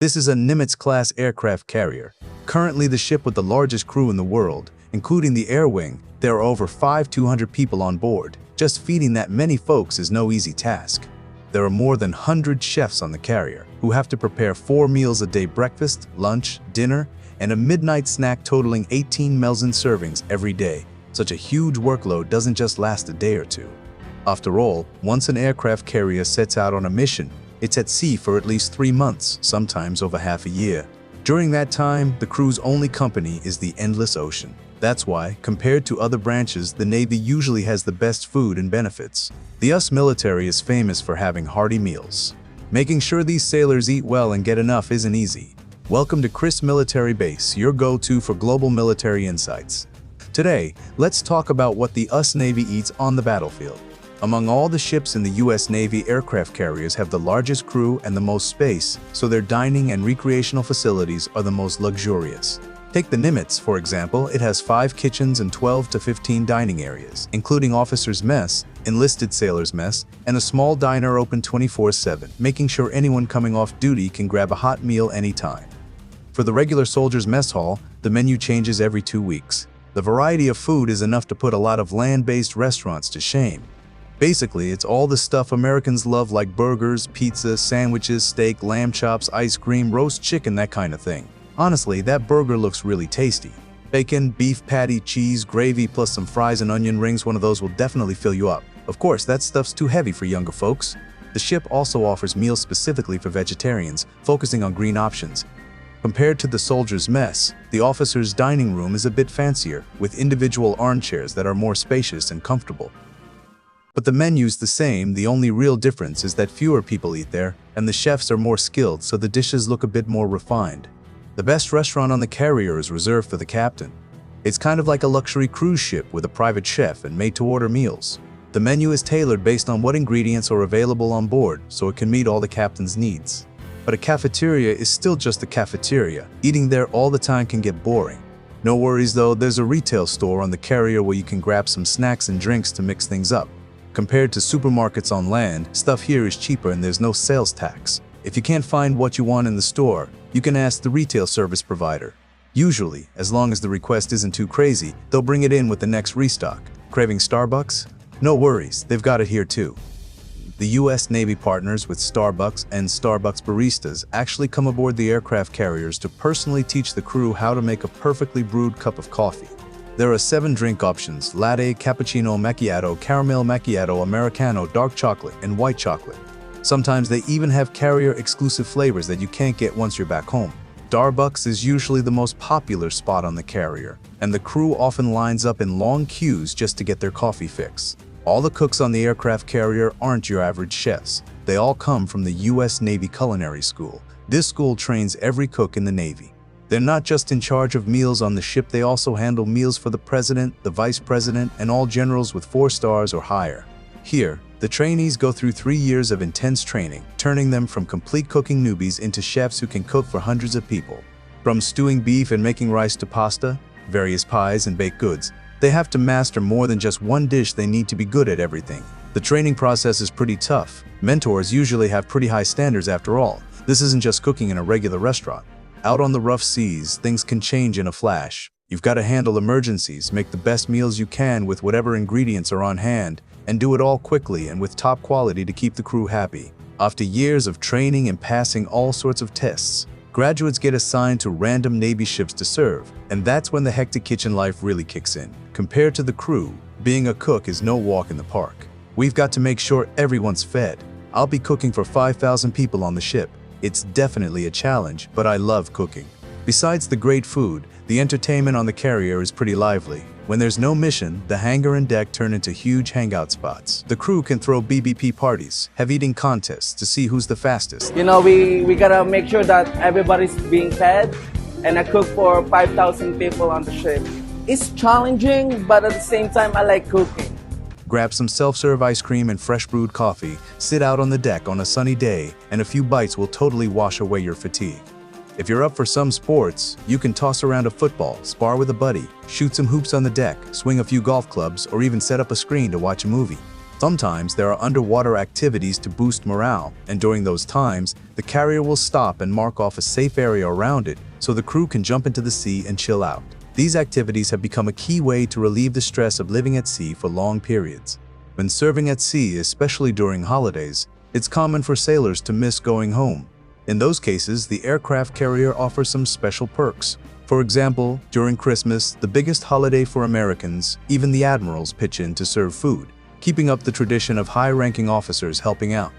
This is a Nimitz-class aircraft carrier, currently the ship with the largest crew in the world, including the air wing. There are over 5,200 people on board. Just feeding that many folks is no easy task. There are more than 100 chefs on the carrier, who have to prepare 4 meals a day: breakfast, lunch, dinner, and a midnight snack totaling 18 Melzen servings every day. Such a huge workload doesn't just last a day or two. After all, once an aircraft carrier sets out on a mission, it's at sea for at least 3 months, sometimes over half a year. During that time, the crew's only company is the endless ocean. That's why, compared to other branches, the Navy usually has the best food and benefits. The US military is famous for having hearty meals. Making sure these sailors eat well and get enough isn't easy. Welcome to Chris Military Base, your go-to for global military insights. Today, let's talk about what the US Navy eats on the battlefield. Among all the ships in the US Navy, aircraft carriers have the largest crew and the most space, so their dining and recreational facilities are the most luxurious. Take the Nimitz, for example. It has 5 kitchens and 12 to 15 dining areas, including officers' mess, enlisted sailors' mess, and a small diner open 24/7, making sure anyone coming off duty can grab a hot meal anytime. For the regular soldiers' mess hall, the menu changes every 2 weeks. The variety of food is enough to put a lot of land-based restaurants to shame. Basically, it's all the stuff Americans love, like burgers, pizza, sandwiches, steak, lamb chops, ice cream, roast chicken, that kind of thing. Honestly, that burger looks really tasty. Bacon, beef patty, cheese, gravy, plus some fries and onion rings, one of those will definitely fill you up. Of course, that stuff's too heavy for younger folks. The ship also offers meals specifically for vegetarians, focusing on green options. Compared to the soldiers' mess, the officers' dining room is a bit fancier, with individual armchairs that are more spacious and comfortable. But the menu's the same. The only real difference is that fewer people eat there, and the chefs are more skilled, so the dishes look a bit more refined. The best restaurant on the carrier is reserved for the captain. It's kind of like a luxury cruise ship with a private chef and made-to-order meals. The menu is tailored based on what ingredients are available on board, so it can meet all the captain's needs. But a cafeteria is still just a cafeteria. Eating there all the time can get boring. No worries though, there's a retail store on the carrier where you can grab some snacks and drinks to mix things up. Compared to supermarkets on land, stuff here is cheaper and there's no sales tax. If you can't find what you want in the store, you can ask the retail service provider. Usually, as long as the request isn't too crazy, they'll bring it in with the next restock. Craving Starbucks? No worries, they've got it here too. The US Navy partners with Starbucks, and Starbucks baristas actually come aboard the aircraft carriers to personally teach the crew how to make a perfectly brewed cup of coffee. There are 7 drink options: latte, cappuccino, macchiato, caramel macchiato, americano, dark chocolate, and white chocolate. Sometimes they even have carrier-exclusive flavors that you can't get once you're back home. Starbucks is usually the most popular spot on the carrier, and the crew often lines up in long queues just to get their coffee fix. All the cooks on the aircraft carrier aren't your average chefs. They all come from the US Navy Culinary School. This school trains every cook in the Navy. They're not just in charge of meals on the ship, they also handle meals for the president, the vice president, and all generals with 4 stars or higher. Here, the trainees go through 3 years of intense training, turning them from complete cooking newbies into chefs who can cook for hundreds of people. From stewing beef and making rice to pasta, various pies and baked goods, they have to master more than just one dish. They need to be good at everything. The training process is pretty tough. Mentors usually have pretty high standards after all. This isn't just cooking in a regular restaurant. Out on the rough seas, things can change in a flash. You've got to handle emergencies, make the best meals you can with whatever ingredients are on hand, and do it all quickly and with top quality to keep the crew happy. After years of training and passing all sorts of tests, graduates get assigned to random Navy ships to serve, and that's when the hectic kitchen life really kicks in. Compared to the crew, being a cook is no walk in the park. We've got to make sure everyone's fed. I'll be cooking for 5,000 people on the ship. It's definitely a challenge, but I love cooking. Besides the great food, the entertainment on the carrier is pretty lively. When there's no mission, the hangar and deck turn into huge hangout spots. The crew can throw BBP parties, have eating contests to see who's the fastest. You know, we gotta make sure that everybody's being fed, and I cook for 5,000 people on the ship. It's challenging, but at the same time, I like cooking. Grab some self-serve ice cream and fresh brewed coffee, sit out on the deck on a sunny day, and a few bites will totally wash away your fatigue. If you're up for some sports, you can toss around a football, spar with a buddy, shoot some hoops on the deck, swing a few golf clubs, or even set up a screen to watch a movie. Sometimes there are underwater activities to boost morale, and during those times, the carrier will stop and mark off a safe area around it so the crew can jump into the sea and chill out. These activities have become a key way to relieve the stress of living at sea for long periods. When serving at sea, especially during holidays, it's common for sailors to miss going home. In those cases, the aircraft carrier offers some special perks. For example, during Christmas, the biggest holiday for Americans, even the admirals pitch in to serve food, keeping up the tradition of high-ranking officers helping out.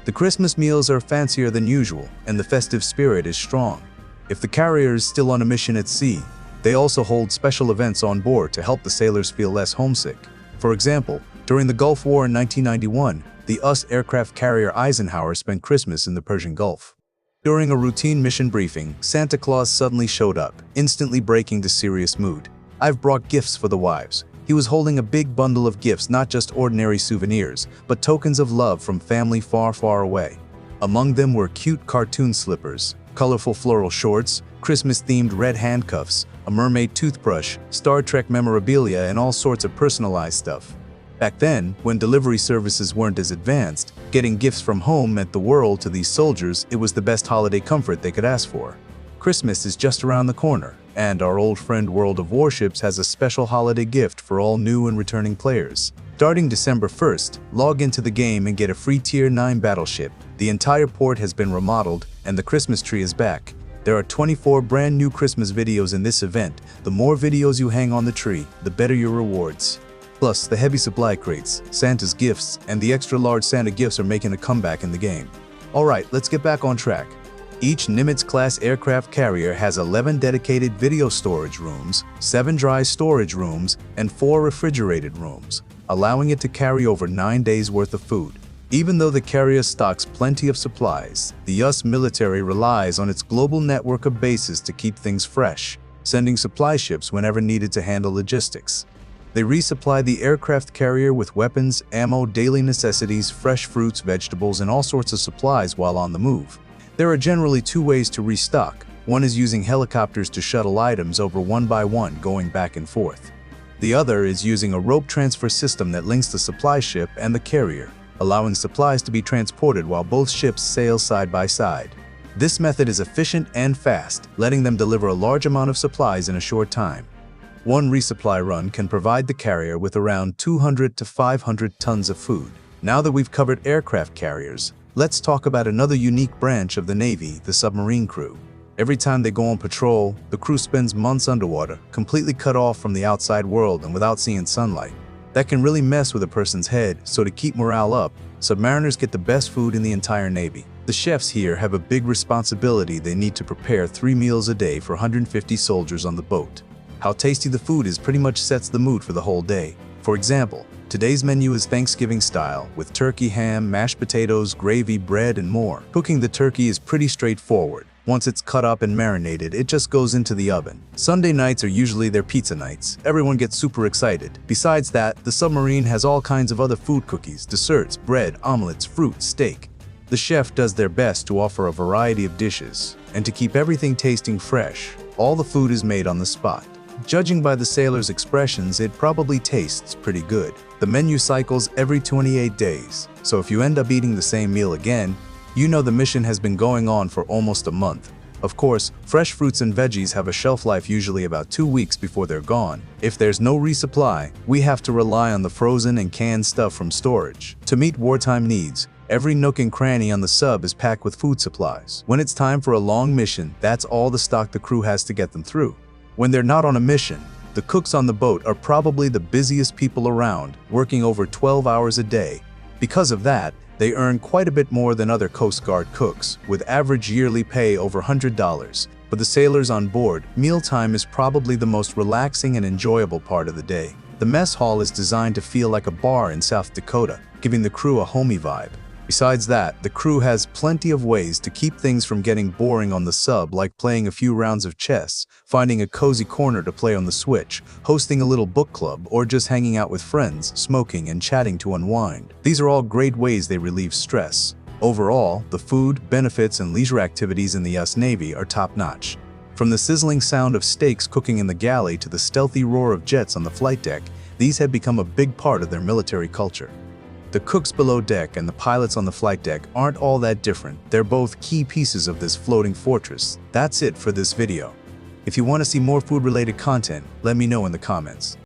The Christmas meals are fancier than usual, and the festive spirit is strong. If the carrier is still on a mission at sea, they also hold special events on board to help the sailors feel less homesick. For example, during the Gulf War in 1991, the U.S. aircraft carrier Eisenhower spent Christmas in the Persian Gulf. During a routine mission briefing, Santa Claus suddenly showed up, instantly breaking the serious mood. "I've brought gifts for the wives." He was holding a big bundle of gifts, not just ordinary souvenirs, but tokens of love from family far, far away. Among them were cute cartoon slippers, colorful floral shorts, Christmas-themed red handcuffs, a mermaid toothbrush, Star Trek memorabilia, and all sorts of personalized stuff. Back then, when delivery services weren't as advanced, getting gifts from home meant the world to these soldiers. It was the best holiday comfort they could ask for. Christmas is just around the corner, and our old friend World of Warships has a special holiday gift for all new and returning players. Starting December 1st, log into the game and get a free Tier 9 battleship. The entire port has been remodeled, and the Christmas tree is back. There are 24 brand new Christmas videos in this event. The more videos you hang on the tree, the better your rewards. Plus, the heavy supply crates, Santa's gifts, and the extra-large Santa gifts are making a comeback in the game. Alright, let's get back on track. Each Nimitz-class aircraft carrier has 11 dedicated video storage rooms, 7 dry storage rooms, and 4 refrigerated rooms, allowing it to carry over 9 days' worth of food. Even though the carrier stocks plenty of supplies, the U.S. military relies on its global network of bases to keep things fresh, sending supply ships whenever needed to handle logistics. They resupply the aircraft carrier with weapons, ammo, daily necessities, fresh fruits, vegetables, and all sorts of supplies while on the move. There are generally 2 ways to restock. One is using helicopters to shuttle items over one by one, going back and forth. The other is using a rope transfer system that links the supply ship and the carrier, allowing supplies to be transported while both ships sail side by side. This method is efficient and fast, letting them deliver a large amount of supplies in a short time. One resupply run can provide the carrier with around 200 to 500 tons of food. Now that we've covered aircraft carriers, let's talk about another unique branch of the Navy, the submarine crew. Every time they go on patrol, the crew spends months underwater, completely cut off from the outside world and without seeing sunlight. That can really mess with a person's head, so to keep morale up, submariners get the best food in the entire Navy. The chefs here have a big responsibility. They need to prepare 3 meals a day for 150 soldiers on the boat. How tasty the food is pretty much sets the mood for the whole day. For example, today's menu is Thanksgiving style, with turkey, ham, mashed potatoes, gravy, bread, and more. Cooking the turkey is pretty straightforward. Once it's cut up and marinated, it just goes into the oven. Sunday nights are usually their pizza nights. Everyone gets super excited. Besides that, the submarine has all kinds of other food, cookies, desserts, bread, omelets, fruit, steak. The chef does their best to offer a variety of dishes, and to keep everything tasting fresh, all the food is made on the spot. Judging by the sailors' expressions, it probably tastes pretty good. The menu cycles every 28 days, so if you end up eating the same meal again, you know the mission has been going on for almost a month. Of course, fresh fruits and veggies have a shelf life usually about 2 weeks before they're gone. If there's no resupply, we have to rely on the frozen and canned stuff from storage. To meet wartime needs, every nook and cranny on the sub is packed with food supplies. When it's time for a long mission, that's all the stock the crew has to get them through. When they're not on a mission, the cooks on the boat are probably the busiest people around, working over 12 hours a day. Because of that, they earn quite a bit more than other Coast Guard cooks, with average yearly pay over $100. For the sailors on board, mealtime is probably the most relaxing and enjoyable part of the day. The mess hall is designed to feel like a bar in South Dakota, giving the crew a homey vibe. Besides that, the crew has plenty of ways to keep things from getting boring on the sub, like playing a few rounds of chess, finding a cozy corner to play on the Switch, hosting a little book club, or just hanging out with friends, smoking and chatting to unwind. These are all great ways they relieve stress. Overall, the food, benefits, and leisure activities in the U.S. Navy are top-notch. From the sizzling sound of steaks cooking in the galley to the stealthy roar of jets on the flight deck, these have become a big part of their military culture. The cooks below deck and the pilots on the flight deck aren't all that different. They're both key pieces of this floating fortress. That's it for this video. If you want to see more food-related content, let me know in the comments.